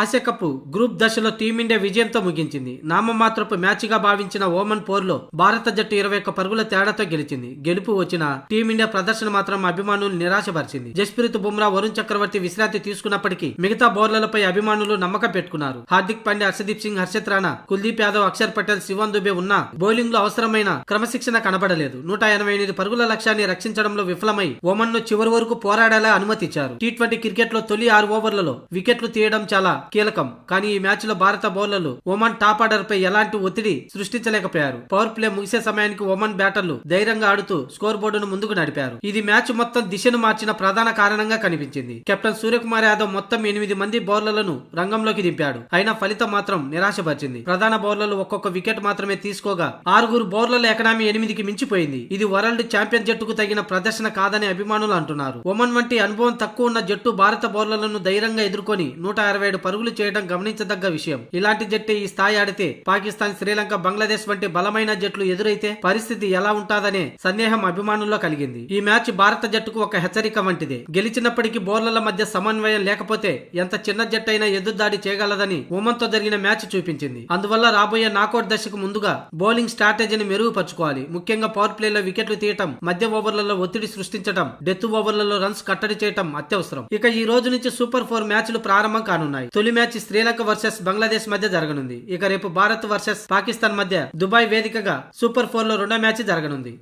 Asia cup group దశలో team India విజయంతో ముగించింది. నామమాత్రపు మ్యాచ్ గా భావించిన ఓమన్ పోరులో భారత జట్టు 21 పరుగుల తేడాతో గెలిచింది. గెలుపు వచ్చిన టీమిండియా ప్రదర్శన మాత్రం అభిమానులు నిరాశపరిచింది. జస్ప్రీత్ బుమ్రా, వరుణ్ చక్రవర్తి విశ్రాంతి తీసుకున్నప్పటికీ మిగతా బౌలర్లపై అభిమానులు నమ్మకం పెట్టుకున్నారు. హార్దిక్ పాండ్యా, హర్షదీప్ సింగ్, హర్షిత్ రాణా, కుల్దీప్ యాదవ్, అక్షర్ పటేల్, శివన్ దుబే ఉన్నా బౌలింగ్ లో అవసరమైన క్రమశిక్షణ కనబడలేదు. 188 పరుగుల లక్ష్యాన్ని రక్షించడంలో విఫలమై ఓమన్ ను చివరి వరకు పోరాడేలా అనుమతించారు. టీ20 క్రికెట్ లో తొలి 6 ఓవర్లలో వికెట్లు తీయడం చాలా కీలకం. కానీ ఈ మ్యాచ్ లో భారత బౌలర్లు ఒమన్ టాప్ ఆర్డర్ పై ఎలాంటి ఒత్తిడి సృష్టించలేకపోయారు. పవర్ ప్లే ముగిసే సమయానికి ఒమన్ బ్యాటర్లు ధైర్యంగా ఆడుతూ స్కోర్ బోర్డును ముందుకు నడిపారు. ఇది మ్యాచ్ మొత్తం దిశను మార్చిన ప్రధాన కారణంగా కనిపించింది. కెప్టెన్ సూర్యకుమార్ యాదవ్ మొత్తం 8 మంది బౌలర్లను రంగంలోకి దింపాడు. అయినా ఫలితం మాత్రం నిరాశపరిచింది. ప్రధాన బౌలర్లు ఒక్కొక్క వికెట్ మాత్రమే తీసుకోగా 6 బౌలర్ల ఎకనామీ 8కి మించిపోయింది. ఇది వరల్డ్ ఛాంపియన్ జట్టుకు తగిన ప్రదర్శన కాదని అభిమానులు అంటున్నారు. ఒమన్ వంటి అనుభవం తక్కువ ఉన్న జట్టు భారత బౌలర్లను ధైర్యంగా ఎదుర్కొని 167 పరుగులు చేయడం గమనించదగ్గ విషయం. ఇలాంటి జట్టే ఈ స్థాయి ఆడితే పాకిస్తాన్, శ్రీలంక, బంగ్లాదేశ్ వంటి బలమైన జట్లు ఎదురైతే పరిస్థితి ఎలా ఉంటాదనే సందేహం అభిమానుల్లో కలిగింది. ఈ మ్యాచ్ భారత జట్టుకు ఒక హెచ్చరిక వంటిదే. గెలిచినప్పటికీ బౌలర్ల మధ్య సమన్వయం లేకపోతే ఎంత చిన్న జట్టు అయినా ఎదురుదాడి చేయగలదని ఒమన్ తో జరిగిన మ్యాచ్ చూపించింది. అందువల్ల రాబోయే నాకౌట్ దశకు ముందుగా బౌలింగ్ స్ట్రాటజీని మెరుగుపరచుకోవాలి. ముఖ్యంగా పవర్ ప్లేలో వికెట్లు తీయటం, మధ్య ఓవర్లలో ఒత్తిడి సృష్టించడం, డెత్ ఓవర్లలో రన్స్ కట్టడి చేయటం అత్యవసరం. ఇక ఈ రోజు నుంచి సూపర్ 4 మ్యాచ్లు ప్రారంభం కానున్నాయి. తొలి మ్యాచ్ శ్రీలంక వర్సెస్ బంగ్లాదేశ్ మధ్య జరగనుంది. ఇక రేపు భారత్ వర్సెస్ పాకిస్తాన్ మధ్య దుబాయ్ వేదికగా సూపర్ 4 లో రెండో మ్యాచ్ జరగనుంది.